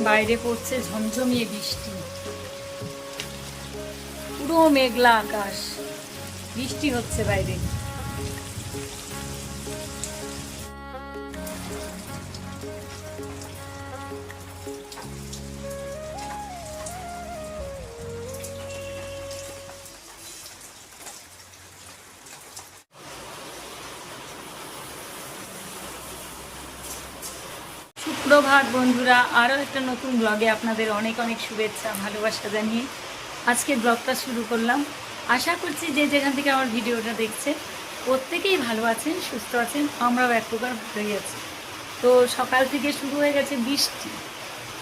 বাইরে পড়ছে ঝমঝমিয়ে বৃষ্টি, পুরো মেঘলা আকাশ, বৃষ্টি হচ্ছে বাইরে। সুপ্রভাত বন্ধুরা, আরও একটা নতুন ব্লগে আপনাদের অনেক অনেক শুভেচ্ছা ভালোবাসা জানিয়ে আজকে ব্লগটা শুরু করলাম। আশা করছি যে যেখান থেকে আমার ভিডিওটা দেখছে প্রত্যেকেই ভালো আছেন, সুস্থ আছেন, আমরাও এক প্রকার ভালোই আছি। তো সকাল থেকে শুরু হয়ে গেছে বৃষ্টি,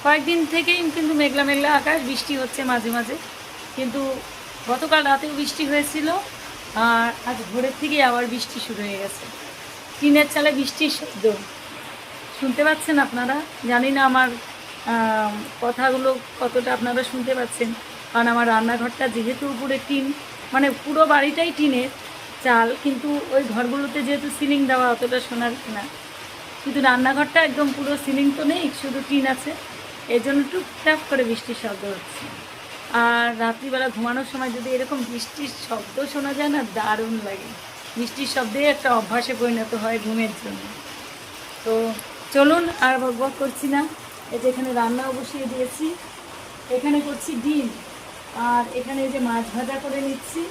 কয়েকদিন থেকেই কিন্তু মেঘলা মেঘলা আকাশ, বৃষ্টি হচ্ছে মাঝে মাঝে। কিন্তু গতকাল রাতেও বৃষ্টি হয়েছিল, আর আজ ভোরের থেকেই আবার বৃষ্টি শুরু হয়ে গেছে। টিনের চালে বৃষ্টির শব্দ শুনতে পাচ্ছেন আপনারা। জানি না আমার কথাগুলো কতটা আপনারা শুনতে পাচ্ছেন, কারণ আমার রান্নাঘরটা যেহেতু উপরে টিন, মানে পুরো বাড়িটাই টিনের চাল, কিন্তু ওই ঘরগুলোতে যেহেতু সিলিং দেওয়া অতটা শোনার না, কিন্তু রান্নাঘরটা একদম পুরো সিলিং তো নেই, শুধু টিন আছে, এই জন্য টুকটাক করে বৃষ্টির শব্দ হচ্ছে। আর রাত্রিবেলা ঘুমানোর সময় যদি এরকম বৃষ্টির শব্দ শোনা যায় না, দারুণ লাগে। বৃষ্টির শব্দে একটা অভ্যাসে পরিণত হয় ঘুমের জন্য। তো চলুন আর বকবক করছি না, এই যে এখানে রান্নাও বসিয়ে দিয়েছি। এখানে করছি ডিম, আর এখানে যে মাছ ভাজা করে নিচ্ছি,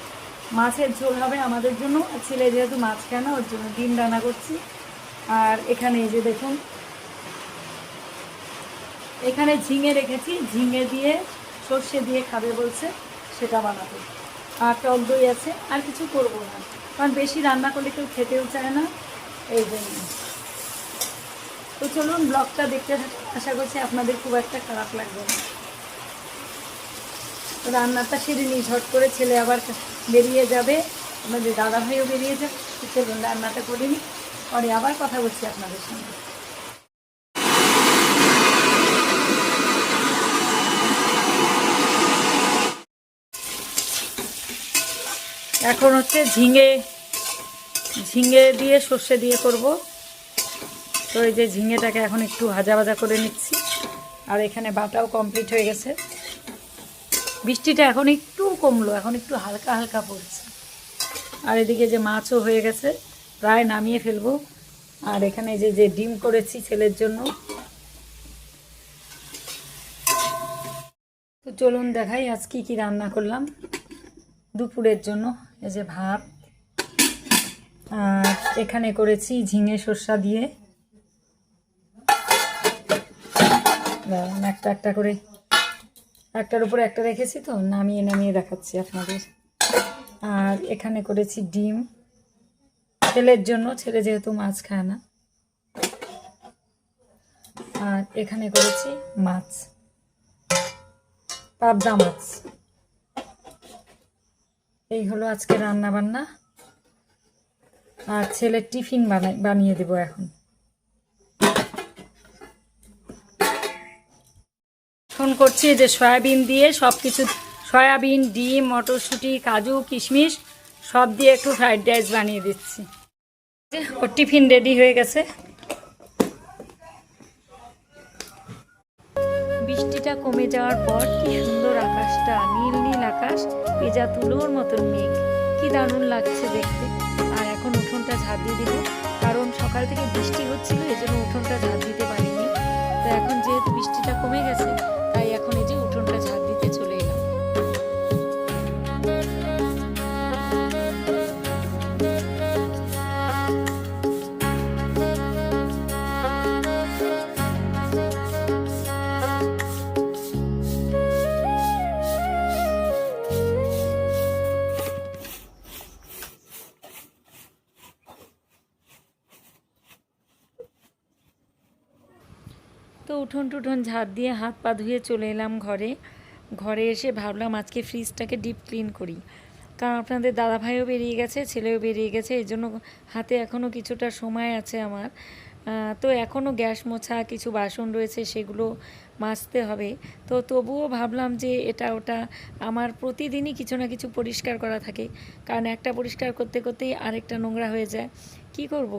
মাছের ঝোল হবে আমাদের জন্য। ছেলে যেহেতু মাছ খায় না, ওর জন্য ডিম রান্না করছি। আর এখানে এই যে দেখুন, এখানে ঝিঙে রেখেছি, ঝিঙে দিয়ে সর্ষে দিয়ে খাবে বলছে, সেটা বানাবো। আর টক দই আছে, আর কিছু করবো না, কারণ বেশি রান্না করলে কেউ খেতেও চায় না, এই জন্য। তো চলুন ব্লগটা দেখতে থাকুন, আশা করছি আপনাদের খুব একটা খারাপ লাগবে না। তো রান্নাটা সেরে নিই ঝট করে, ছেলে আবার বেরিয়ে যাবে, আমাদের দাদাভাইও বেরিয়ে যাবে। চলুন রান্নাটা করে নিই, পরে আবার কথা বলছি আপনাদের সঙ্গে। এখন হচ্ছে ঝিঙে দিয়ে সর্ষে দিয়ে করব। তো এই যে ঝিঙেটাকে এখন একটু ভাজা ভাজা করে নিচ্ছি, আর এখানে বাটাও কমপ্লিট হয়ে গেছে। বৃষ্টিটা এখন একটু কমলো, এখন একটু হালকা হালকা পড়ছে। আর এদিকে যে মাছও হয়ে গেছে, প্রায় নামিয়ে ফেলবো। আর এখানে যে ডিম করেছি ছেলের জন্য। তো চলুন দেখাই আজ কি কি রান্না করলাম দুপুরের জন্য। এই যে ভাত, আর এখানে করেছি ঝিঙে সর্ষা দিয়ে, একটা একটা করে, একটার উপরে একটা রেখেছি, তো নামিয়ে নামিয়ে দেখাচ্ছি আপনাদের। আর এখানে করেছি ডিম ছেলের জন্য, ছেলে যেহেতু মাছ খায় না। আর এখানে করেছি মাছ, পাবদা মাছ। এই হলো আজকে রান্না বান্না। আর ছেলের টিফিন বানিয়ে দেবো এখন। ফোন করছি যে সয়াবিন দিয়ে সব কিছু, সয়াবিন, ডিম, মটরশুঁটি, কাজু, কিশমিশ সব দিয়ে একটু ফ্রাইড রাইস বানিয়ে দিচ্ছি। ওর টিফিন রেডি হয়ে গেছে। বৃষ্টিটা কমে যাওয়ার পর কি সুন্দর আকাশটা, নীল নীল আকাশ, পেঁজা তুলোর মতন মেঘ, কি দারুণ লাগছে দেখতে। আর এখন উঠোনটা ঝাড় দিয়ে দিব, কারণ সকাল থেকে বৃষ্টি হচ্ছিল, এই জন্য উঠোনটা ঝাড় দিতে পারিনি। তো এখন যেহেতু বৃষ্টিটা কমে গেছে, তাই এখন এই যে উঠোনটা ঝাড় দিতে চলে এলাম। তো উঠোন টুঠোন ঝাড় দিয়ে হাত পা ধুয়ে চলে এলাম ঘরে। ঘরে এসে ভাবলাম আজকে ফ্রিজটাকে ডিপ ক্লিন করি, কারণ আপনাদের দাদাভাইও বেরিয়ে গেছে, ছেলেও বেরিয়ে গেছে, এই জন্য হাতে এখনও কিছুটা সময় আছে আমার। তো এখনও গ্যাস মোছা কিছু বাসন রয়েছে, সেগুলো মাজতে হবে। তো তবুও ভাবলাম যে এটা ওটা আমার প্রতিদিনই কিছু না কিছু পরিষ্কার করা থাকে, কারণ একটা পরিষ্কার করতে করতেই আরেকটা নোংরা হয়ে যায়। কি করব,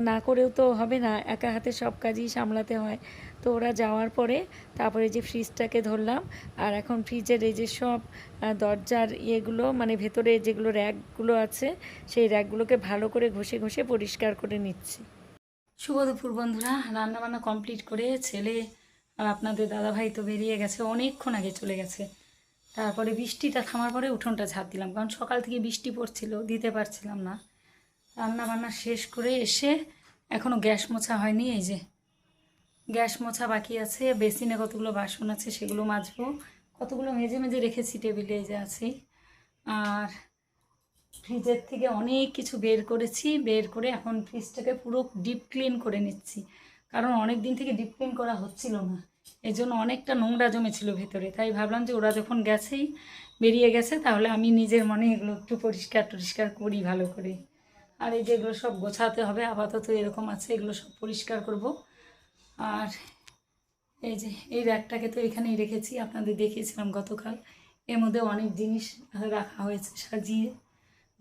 না করেও তো হবে না, একা হাতে সব কাজই সামলাতে হয়। তো ওরা যাওয়ার পরে তারপরে যে ফ্রিজটাকে ধরলাম, আর এখন ফ্রিজের এই যে সব দরজার ইয়েগুলো মানে ভেতরে যেগুলো র্যাকগুলো আছে সেই র্যাকগুলোকে ভালো করে ঘষে ঘষে পরিষ্কার করে নিচ্ছি। শুভ দুপুর বন্ধুরা, রান্নাবান্না কমপ্লিট করে ছেলে আর আপনাদের দাদাভাই তো বেরিয়ে গেছে, অনেকক্ষণ আগে চলে গেছে। তারপরে বৃষ্টিটা থামার পরে উঠোনটা ঝাঁপ দিলাম, কারণ সকাল থেকে বৃষ্টি পড়ছিল, দিতে পারছিলাম না। রান্না বান্না শেষ করে এসে এখনও গ্যাস মোছা হয়নি, এই যে গ্যাস মোছা বাকি আছে, বেসিনে কতগুলো বাসন আছে সেগুলো মাজবো, কতগুলো মেজে মেজে রেখেছি টেবিলে এই যে আছে। আর ফ্রিজের থেকে অনেক কিছু বের করেছি, বের করে এখন ফ্রিজটাকে পুরো ডিপ ক্লিন করে নিচ্ছি, কারণ অনেক দিন থেকে ডিপ ক্লিন করা হচ্ছিল না, এই জন্য অনেকটা নোংরা জমেছিল ভেতরে। তাই ভাবলাম যে ওরা যখন গেছেই বেরিয়ে গেছে তাহলে আমি নিজের মনে এগুলো একটু পরিষ্কার টরিষ্কার করি ভালো করে। আর এই যেগুলো সব গোছাতে হবে, আপাতত এরকম আছে, এগুলো সব পরিষ্কার করব। আর এই যে এই র্যাকটাকে তো এখানেই রেখেছি, আপনাদের দেখিয়েছিলাম গতকাল, এর মধ্যে অনেক জিনিস রাখা হয়েছে সাজিয়ে,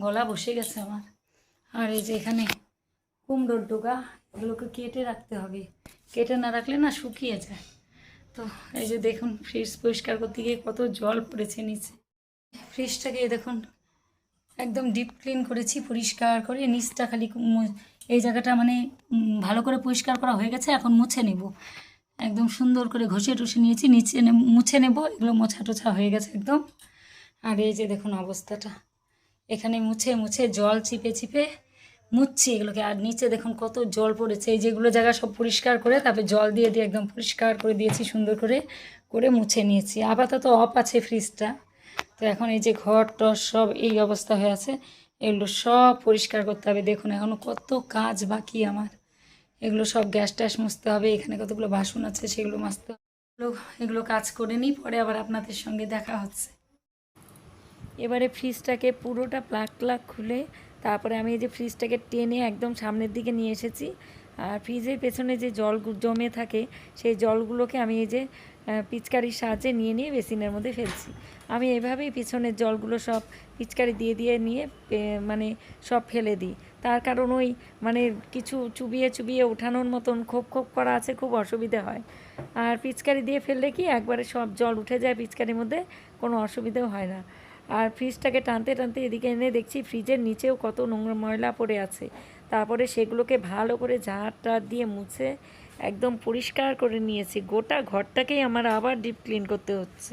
গলা বসে গেছে আমার। আর এই যে এখানে কুমড়োর ডোগা, এগুলোকে কেটে রাখতে হবে, কেটে না রাখলে না শুকিয়ে যায়। তো এই যে দেখুন ফ্রিজ পরিষ্কার করতে গিয়ে কত জল পড়েছে নিচে। ফ্রিজটাকে দেখুন একদম ডিপ ক্লিন করেছি, পরিষ্কার করে নিচটা খালি এই জায়গাটা মানে ভালো করে পরিষ্কার করা হয়ে গেছে, এখন মুছে নেব। একদম সুন্দর করে ঘষে টুষে নিয়েছি, নিচে মুছে নেব, এগুলো মোছা টোছা হয়ে গেছে একদম। আর এই যে দেখুন অবস্থাটা, এখানে মুছে মুছে জল চিপে চিপে মুছছি এগুলোকে। আর নিচে দেখুন কত জল পড়েছে, এই যেগুলো জায়গা সব পরিষ্কার করে তারপরে জল দিয়ে দিয়ে একদম পরিষ্কার করে দিয়েছি, সুন্দর করে করে মুছে নিয়েছি। আপাতত অফ আছে ফ্রিজটা। তো এখন এই যে ঘর টর সব এই অবস্থা হয়ে আছে, এগুলো সব পরিষ্কার করতে হবে। দেখুন এখনও কত কাজ বাকি আমার, এগুলো সব গ্যাস ট্যাস মুছতে হবে, এখানে কতগুলো বাসন আছে সেগুলো মাজতে হবে। এগুলো কাজ করে নিই, পরে আবার আপনাদের সঙ্গে দেখা হচ্ছে। এবারে ফ্রিজটাকে পুরোটা প্লাগ প্লাগ খুলে তারপরে আমি এই যে ফ্রিজটাকে টেনে একদম সামনের দিকে নিয়ে এসেছি। আর ফ্রিজের পেছনে যে জল জমে থাকে সেই জলগুলোকে আমি এই যে পিচকারির সাহায্যে নিয়ে নিয়ে বেসিনের মধ্যে ফেলছি। আমি এভাবেই পিছনের জলগুলো সব পিচকারি দিয়ে দিয়ে নিয়ে মানে সব ফেলে দিই। তার কারণ ওই মানে কিছু চুবিয়ে চুবিয়ে ওঠানোর মতন খোপ খোপ করা আছে, খুব অসুবিধে হয়। আর পিচকারি দিয়ে ফেললে কি একবারে সব জল উঠে যায় পিচকারির মধ্যে, কোনো অসুবিধেও হয় না। আর ফ্রিজটাকে টানতে টানতে এদিকে এনে দেখছি ফ্রিজের নিচেও কত নোংরা ময়লা পড়ে আছে। তারপরে সেগুলোকে ভালো করে ঝাড় টাড় দিয়ে মুছে একদম পরিষ্কার করে নিয়েছি। গোটা ঘরটাকেই আমার আবার ডিপ ক্লিন করতে হচ্ছে।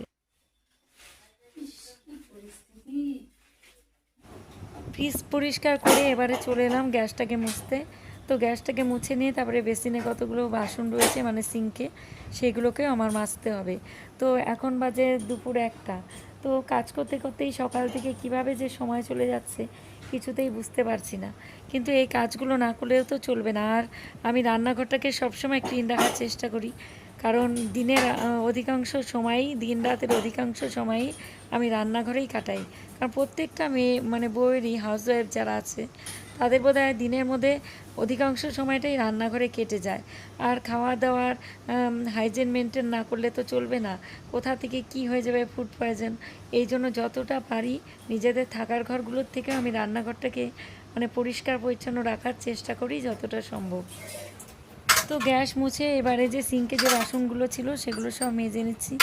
ফ্রিজ পরিষ্কার করে এবারে চলে এলাম গ্যাসটাকে মুছতে। তো গ্যাসটাকে মুছে নিয়ে তারপরে বেসিনে কতগুলো বাসন রয়েছে মানে সিঙ্কে, সেগুলোকেও আমার মাজতে হবে। তো এখন বাজে দুপুর 1টা। তো কাজ করতে করতেই সকাল থেকে কিভাবে যে সময় চলে যাচ্ছে কিছুতেই বুঝতে পারছি না। কিন্তু এই কাজগুলো না করলেও তো চলবে না। আর আমি রান্নাঘরটাকে সবসময় ক্লিন রাখার চেষ্টা করি, কারণ দিনের অধিকাংশ সময়ই, দিন রাতের অধিকাংশ সময়ই আমি রান্নাঘরেই কাটাই। কারণ প্রত্যেকটা মেয়ে মানে বউয়েরই, হাউসওয়াইফ যারা আছে তাদের বোধহয় দিনের মধ্যে অধিকাংশ সময়টাই রান্নাঘরে কেটে যায়। আর খাওয়া দাওয়ার হাইজিন মেনটেন না করলে তো চলবে না, কোথা থেকে কি হয়ে যাবে, ফুড পয়জন। এই জন্য যতটা পারি নিজেদের থাকার ঘরগুলোর থেকে আমি রান্নাঘরটাকে মানে পরিষ্কার পরিচ্ছন্ন রাখার চেষ্টা করি যতটা সম্ভব। তো গ্যাস মুছে এবারে যে সিঙ্কে যে বাসনগুলো ছিল সেগুলো সব মেজে নিচ্ছি।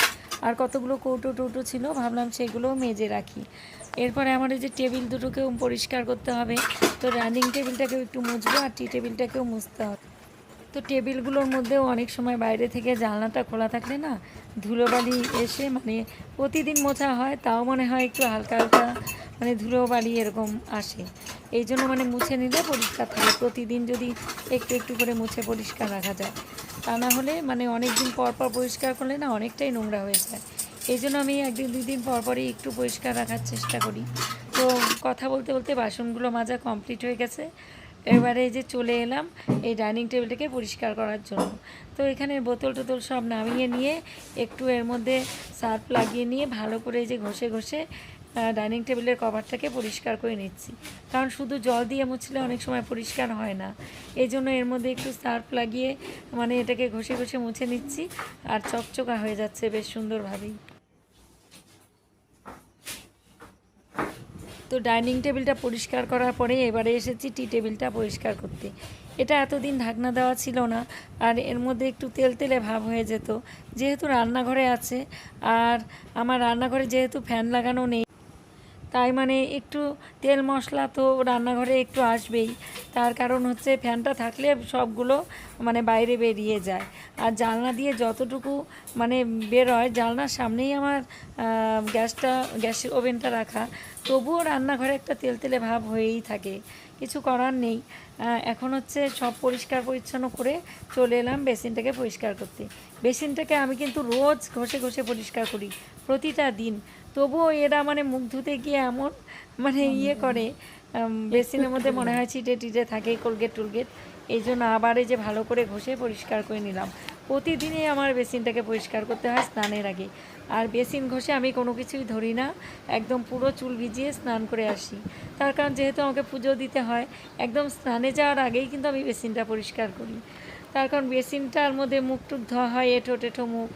আর কতগুলো কৌটো টৌটো ছিল, ভাবলাম সেগুলোও মেজে রাখি। এরপরে আমার এই যে টেবিল দুটোকেও পরিষ্কার করতে হবে। তো ডাইনিং টেবিলটাকেও একটু মুছবো আর টি টেবিলটাকেও মুছতে হবে। তো টেবিলগুলোর মধ্যেও অনেক সময় বাইরে থেকে জানলাটা খোলা থাকলে না ধুলোবালি এসে মানে প্রতিদিন মোছা হয় তাও মনে হয় একটু হালকা হালকা মানে ধুলোবালি এরকম আসে। এই জন্য মানে মুছে নিলে পরিষ্কার থাকে, প্রতিদিন যদি একটু একটু করে মুছে পরিষ্কার রাখা যায়। তা না হলে মানে অনেক দিন পর পর পরিষ্কার করলে না অনেকটাই নোংরা হয়ে যায়। এই জন্য আমি একদিন দুই দিন পর পরই একটু পরিষ্কার রাখার চেষ্টা করি। তো কথা বলতে বলতে বাসনগুলো মাজা কমপ্লিট হয়ে গেছে। এবারে এই যে চলে এলাম এই ডাইনিং টেবিলটাকে পরিষ্কার করার জন্য। তো এখানে বোতল টোতল সব নামিয়ে নিয়ে একটু এর মধ্যে সার্ফ লাগিয়ে নিয়ে ভালো করে এই যে ঘষে ঘষে ডাইনিং টেবিলের কভারটাকে পরিষ্কার করে নিচ্ছি। কারণ শুধু জল দিয়ে মুছলে অনেক সময় পরিষ্কার হয় না, এই জন্য এর মধ্যে একটু সার্ফ লাগিয়ে মানে এটাকে ঘষে ঘষে মুছে নিচ্ছি। আর চকচকা হয়ে যাচ্ছে বেশ সুন্দরভাবেই। তো ডাইনিং টেবিলটা পরিষ্কার করার পরে এবারে এসেছি টি টেবিলটা পরিষ্কার করতে। এটা এতদিন ঢাকনা দেওয়া ছিল না, আর এর মধ্যে একটু তেল তেলে ভাব হয়ে যেত। যেহেতু রান্নাঘরে আছে, আর আমার রান্নাঘরে যেহেতু ফ্যান লাগানো নেই, তাই মানে একটু তেল মশলা তো রান্নাঘরে একটু আসবেই। তার কারণ হচ্ছে ফ্যানটা থাকলে সবগুলো মানে বাইরে বেরিয়ে যায়। আর জানলা দিয়ে যতটুকু মানে বেরোয়, জানলার সামনেই আমার গ্যাস ওভেনটা রাখা, তবুও রান্নাঘরে একটা তেলতেলে ভাব হয়েই থাকে। কিছু করার নেই। এখন হচ্ছে সব পরিষ্কার পরিচ্ছন্ন করে চলে এলাম বেসিনটাকে পরিষ্কার করতে। বেসিনটাকে আমি কিন্তু রোজ ঘষে ঘষে পরিষ্কার করি, প্রতিটা দিন। তবুও এরা মানে মুখ ধুতে গিয়ে এমন মানে ইয়ে করে, বেসিনের মধ্যে মনে হয় ছিটে টিটে থাকে, কোলগেট টুলগেট। এই জন্য আবার এই যে ভালো করে ঘষে পরিষ্কার করে নিলাম। প্রতিদিনই আমার বেসিনটাকে পরিষ্কার করতে হয় স্নানের আগে। আর বেসিন ঘষে আমি কোনো কিছুই ধরি না, একদম পুরো চুল ভিজিয়ে স্নান করে আসি। তার কারণ যেহেতু আমাকে পুজো দিতে হয়, একদম স্নানে যাওয়ার আগেই কিন্তু আমি বেসিনটা পরিষ্কার করি। তার কারণ বেসিনটার মধ্যে মুখ টুক ধোয়া হয়, এঁঠো টেঠো মুখ।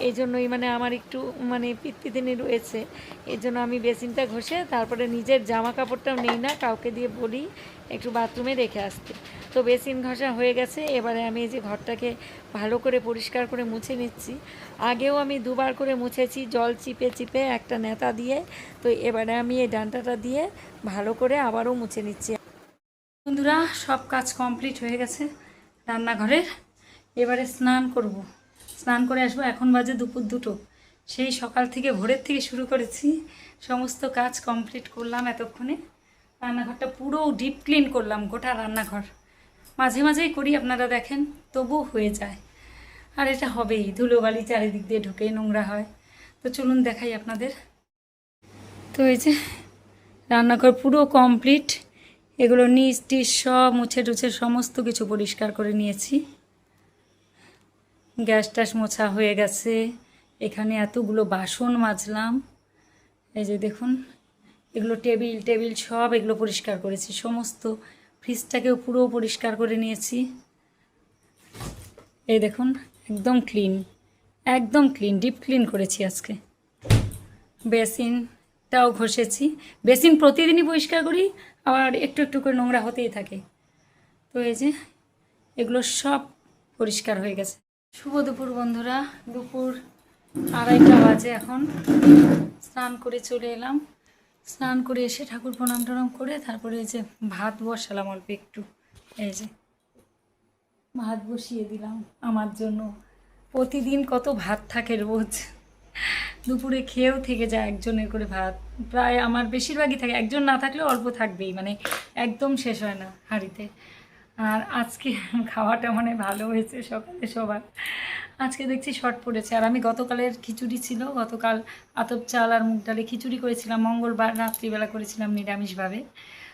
এই জন্যই মানে আমার একটু মানে পিত্তিদিনী রয়েছে। এই জন্য আমি বেসিনটা ঘষে তারপরে নিজের জামা কাপড়টাও নেই না, কাউকে দিয়ে বলি একটু বাথরুমে রেখে আসতে। তো বেসিন ঘষা হয়ে গেছে। এবারে আমি এই যে ঘরটাকে ভালো করে পরিষ্কার করে মুছে নিচ্ছি। আগেও আমি দুবার করে মুছেছি, জল চিপে চিপে একটা নেতা দিয়ে। তো এবারে আমি এই ডান্টাটা দিয়ে ভালো করে আবারও মুছে নিচ্ছি। বন্ধুরা, সব কাজ কমপ্লিট হয়ে গেছে রান্নাঘরের। এবারে স্নান করব, স্নান করে আসবো। এখন বাজে দুপুর 2টো। সেই সকাল থেকে ভোরের থেকে শুরু করেছি, সমস্ত কাজ কমপ্লিট করলাম এতক্ষণে। রান্নাঘরটা পুরো ডিপ ক্লিন করলাম, গোটা রান্নাঘর। মাঝে মাঝেই করি, আপনারা দেখেন, তবুও হয়ে যায়। আর এটা হবেই, ধুলোবালি চারিদিক দিয়ে ঢুকে নোংরা হয়। তো চলুন দেখাই আপনাদের। তো এই যে রান্নাঘর পুরো কমপ্লিট। এগুলো নিচ টিচ সব মুছে টুছে সমস্ত কিছু পরিষ্কার করে নিয়েছি। গ্যাস ট্যাস মোছা হয়ে গেছে। এখানে এতগুলো বাসন মাজলাম। এই যে দেখুন, এগুলো টেবিল টেবিল সব এগুলো পরিষ্কার করেছি। সমস্ত ফ্রিজটাকেও পুরো পরিষ্কার করে নিয়েছি। এই দেখুন, একদম ক্লিন, একদম ক্লিন, ডিপ ক্লিন করেছি আজকে। বেসিনটাও ঘষেছি। বেসিন প্রতিদিনই পরিষ্কার করি, আবার একটু একটু করে নোংরা হতেই থাকে। তো এই যে এগুলো সব পরিষ্কার হয়ে গেছে। শুভ দুপুর বন্ধুরা, দুপুর 2:30 বাজে এখন। স্নান করে চলে এলাম। স্নান করে এসে ঠাকুর প্রণাম টনাম করে তারপরে এই যে ভাত বসালাম অল্প একটু। এই যে ভাত বসিয়ে দিলাম আমার জন্য। প্রতিদিন কত ভাত থাকে রোজ, দুপুরে খেয়েও থেকে যায় একজনের করে ভাত। প্রায় আমার বেশিরভাগই থাকে, একজন না থাকলেও অল্প থাকবেই, মানে একদম শেষ হয় না হাঁড়িতে। আর আজকে খাওয়াটা মানে ভালো হয়েছে সকালে সবার। আজকে দেখছি শর্ট পড়েছে। আর আমি গতকালের খিচুড়ি ছিল, গতকাল আতপ চাল আর মুগ ডালে খিচুড়ি করেছিলাম, মঙ্গলবার রাত্রিবেলা করেছিলাম নিরামিষভাবে।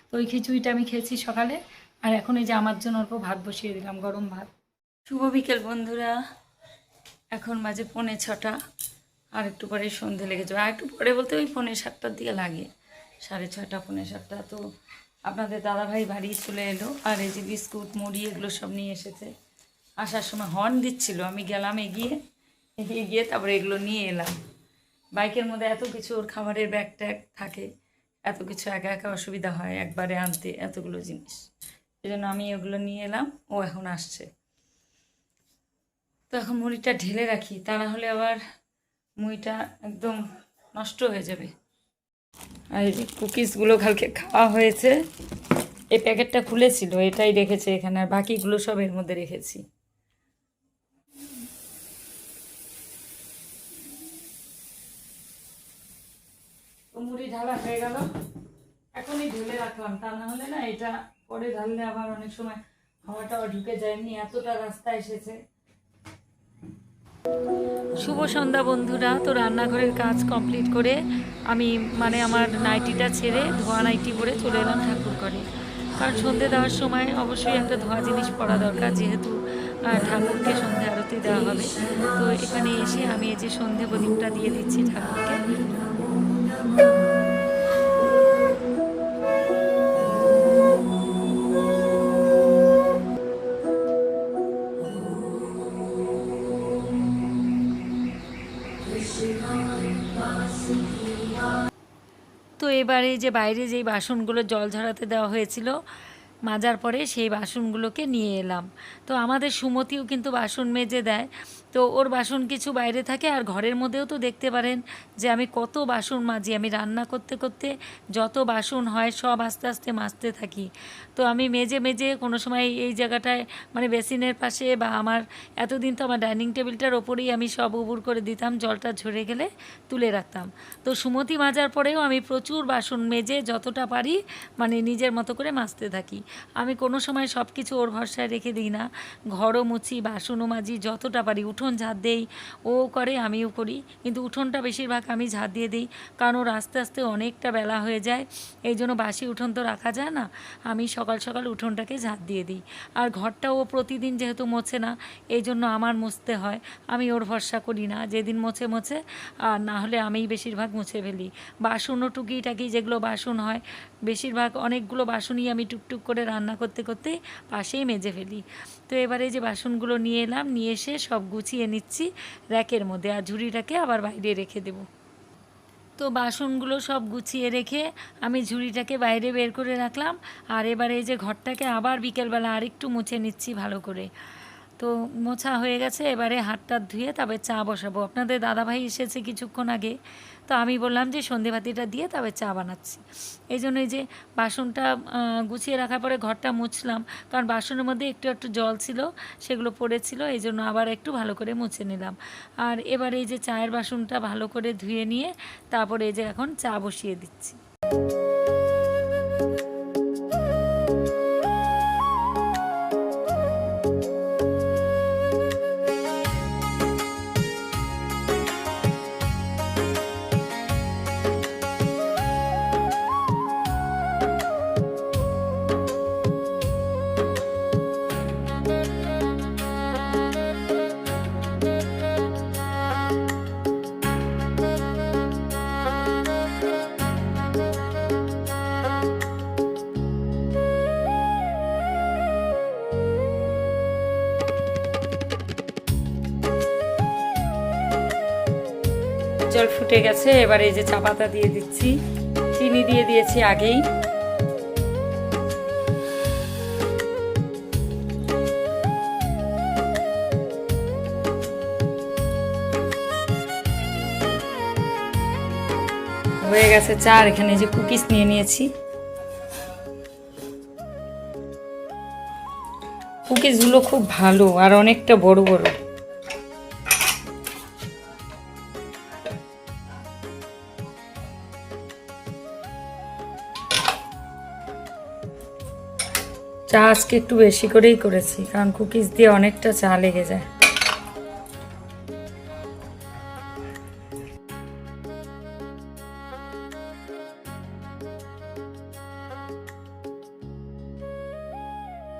তো ওই খিচুড়িটা আমি খেয়েছি সকালে। আর এখন এই যে আমার জন্য অল্প ভাত বসিয়ে দিলাম, গরম ভাত। শুভ বিকেল বন্ধুরা, এখন বাজে 6:45। আর একটু পরে সন্ধে লেগে যাবে। আর একটু পরে বলতে ওই 6:45টার দিকে লাগে, 6:30 6:45। তো আপনাদের দাদাভাই বাড়ি চলে এলো। আর এই যে বিস্কুট মুড়ি এগুলো সব নিয়ে এসেছে। আসার সময় হর্ন দিচ্ছিল, আমি গেলাম এগিয়ে এগিয়ে তারপরে এগুলো নিয়ে এলাম। বাইকের মধ্যে এত কিছু, ওর খাবারের ব্যাগ ট্যাগ থাকে, এত কিছু একা একা অসুবিধা হয় একবারে আনতে এতগুলো জিনিস। এই জন্য আমি ওগুলো নিয়ে এলাম। ও এখন আসছে। তো এখন মুড়িটা ঢেলে রাখি, তা না হলে আবার মুড়িটা একদম নষ্ট হয়ে যাবে। আর এই কুকিজগুলো কালকে খাওয়া হয়েছে, এই প্যাকেটটা খুলেছিল, এটাই রেখেছে এখানে, আর বাকিগুলো সব এর মধ্যে রেখেছি। তো মুড়ি ঢালা হয়ে গেল, এখনই ঢেলে রাখলাম, তা না হলে না এটা পরে ঢাললে আবার অনেক সময় হাওয়াটাও ঢুকে যায়নি, এতটা রাস্তা এসেছে। শুভ সন্ধ্যা বন্ধুরা। তো রান্নাঘরের কাজ কমপ্লিট করে আমি মানে আমার নাইটিটা ছেড়ে ধোয়া নাইটি পরে চলে এলাম ঠাকুর ঘরে। কারণ সন্ধে দেওয়ার সময় অবশ্যই একটা ধোয়া জিনিস পরা দরকার, যেহেতু ঠাকুরকে সন্ধে আরতি দেওয়া হবে। তো এখানে এসে আমি এই যে সন্ধে প্রদীপটা দিয়ে দিচ্ছি ঠাকুরকে। তো এবারে যে বাইরে যেই বাসনগুলো জল ঝরাতে দেওয়া হয়েছিল, মাজার পরে সেই বাসনগুলোকে নিয়ে এলাম। তো আমাদের সুমতিও কিন্তু বাসন মেজে দেয়, তো ওর বাসন কিছু বাইরে থাকে, আর ঘরের মধ্যেও তো দেখতে পারেন যে আমি কত বাসন মাজি। আমি রান্না করতে করতে যত বাসন হয় সব আস্তে আস্তে মাজতে থাকি। তো আমি মেজে মেজে কোনো সময় এই জায়গাটায় মানে বেসিনের পাশে বা আমার এতদিন তো আমার ডাইনিং টেবিলটার ওপরেই আমি সব উবুর করে দিতাম, জলটা ঝরে গেলে তুলে রাখতাম। তো সুমতি মাজার পরেও আমি প্রচুর বাসন মেজে যতটা পারি মানে নিজের মতো করে মাজতে থাকি। আমি কোনো সময় সব কিছু ওর ভরসায় রেখে দিই না, ঘরও মুছি, বাসনও মাজি, যতটা পারি। উঠোন ঝাড় দেই, ও করে আমিও করি, কিন্তু উঠোনটা বেশিরভাগ আমি ঝাড় দিয়ে দিই, কারণ ওর আস্তে আস্তে অনেকটা বেলা হয়ে যায়, এই জন্য বাসি উঠোন তো রাখা যায় না। আমি সকাল সকাল উঠোনটাকে ঝাড় দিয়ে দিই। আর ঘরটা ও প্রতিদিন যেহেতু মোছে না, এই জন্য আমার মুছতে হয়। আমি ওর ভরসা করি না, যেদিন মোছে মোছে, আর না হলে আমিই বেশিরভাগ মুছে ফেলি। বাসনও টুকিটাকি যেগুলো বাসন হয়, বেশিরভাগ অনেকগুলো বাসনই আমি টুকটুক করে রান্না করতে করতে পাশেই মেজে ফেলি। তো এবারে যে বাসনগুলো নিয়ে এলাম, নিয়ে এসে সব গুছিয়ে নিচ্ছি র্যাকের মধ্যে, আর ঝুড়িটাকে আবার বাইরে রেখে দেবো। তো বাসনগুলো সব গুছিয়ে রেখে আমি ঝুড়িটাকে বাইরে বের করে রাখলাম। আর এবারে এই যে ঘরটাকে আবার বিকেলবেলা আরেকটু মুছে নিচ্ছি ভালো করে। তো মোছা হয়ে গেছে, এবারে হাত টাত ধুয়ে তবে চা বসাবো। আপনাদের দাদাভাই এসেছে কিছুক্ষণ আগে, তো আমি বললাম যে সন্ধেবাতিটা দিয়ে তবে চা বানাচ্ছি। এই জন্য এই যে বাসনটা গুছিয়ে রাখার পরে ঘরটা মুছলাম, কারণ বাসনের মধ্যে একটু একটু জল ছিল, সেগুলো পড়েছিল, এই জন্য আবার একটু ভালো করে মুছে নিলাম। আর এবার এই যে চায়ের বাসনটা ভালো করে ধুয়ে নিয়ে তারপরে এই যে এখন চা বসিয়ে দিচ্ছি। জল ফুটে গেছে, এবার এই যে চা পাতা দিয়ে দিচ্ছি, চিনি দিয়ে দিয়েছি আগেই। হয়ে গেছে চা। আর এখানে যে কুকিজ নিয়ে নিয়েছি, কুকিজগুলো খুব ভালো আর অনেকটা বড় বড়। চা আজকে একটু বেশি করেই করেছি, কারণ কুকিজ দিয়ে অনেকটা চা লেগে যায়।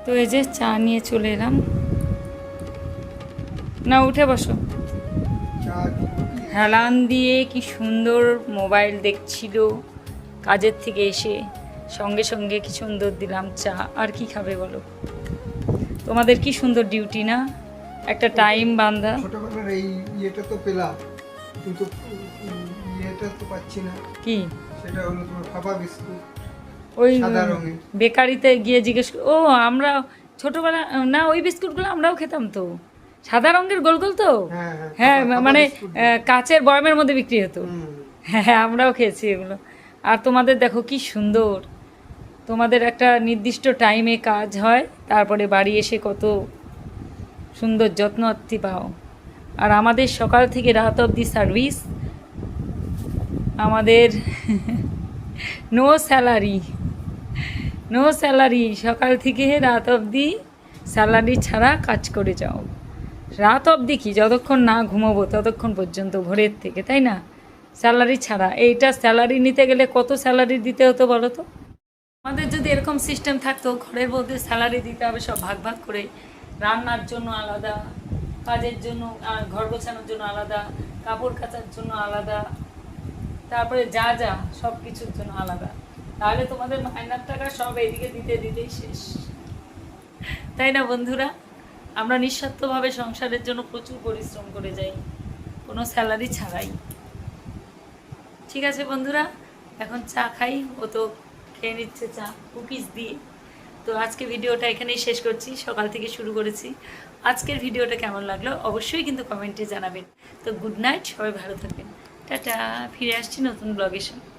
তো এই যে চা নিয়ে চলে এলাম। না, উঠে বসো। হেলান দিয়ে কি সুন্দর মোবাইল দেখছিল, কাজের থেকে এসে সঙ্গে সঙ্গে কি সুন্দর দিলাম চা। আর কি খাবে বলো? তোমাদের কি সুন্দর ডিউটি না, একটা টাইম বান্ধা। ছোটবেলার এই ইয়েটা তো পেলাম, কিন্তু ইয়েটা তো পাচ্ছি না। কি? সেটা হলো তোমার ফাফা বিস্কুট, ওই সাদা রঙের। বেকারিতে গিয়ে জিজ্ঞেস, ও আমরা ছোটবেলা না ওই বিস্কুটগুলো আমরাও খেতাম তো, সাদা রঙের গোল গোল তো। হ্যাঁ, মানে কাচের বয়ামের মধ্যে বিক্রি হতো। হ্যাঁ, আমরাও খেয়েছি এগুলো। আর তোমাদের দেখো কি সুন্দর, তোমাদের একটা নির্দিষ্ট টাইমে কাজ হয়, তারপরে বাড়ি এসে কত সুন্দর যত্ন আত্তি পাও। আর আমাদের সকাল থেকে রাত অবধি সার্ভিস, আমাদের নো স্যালারি, নো স্যালারি, সকাল থেকে রাত অবধি স্যালারি ছাড়া কাজ করে যাও। রাত অবধি কি, যতক্ষণ না ঘুমোবো ততক্ষণ পর্যন্ত, ভোরের থেকে, তাই না? স্যালারি ছাড়া। এইটা স্যালারি নিতে গেলে কত স্যালারি দিতে হতো বলো তো? আমাদের যদি এরকম সিস্টেম থাকতো, ঘরের মধ্যে স্যালারি দিতে হবে সব ভাগ ভাগ করে, রান্নার জন্য আলাদা, কাজের জন্য, ঘর গোছানোর জন্য আলাদা, কাপড় কাচার জন্য আলাদা, তারপরে যা যা সব কিছুর জন্য আলাদা, তাহলে তোমাদের মাইনার টাকা সব এইদিকে দিতে দিতেই শেষ, তাই না বন্ধুরা? আমরা নিঃস্বার্থভাবে সংসারের জন্য প্রচুর পরিশ্রম করে যাই, কোনো স্যালারি ছাড়াই। ঠিক আছে বন্ধুরা, এখন চা খাই। ও তো খেয়ে নিচ্ছে চা কুকিজ দিয়ে। তো আজকে ভিডিওটা এখানেই শেষ করছি, সকাল থেকে শুরু করেছি। আজকের ভিডিওটা কেমন লাগলো অবশ্যই কিন্তু কমেন্টে জানাবেন। তো গুড নাইট, সবাই ভালো থাকবেন, টাটা। ফিরে আসছি নতুন ব্লগের সঙ্গে।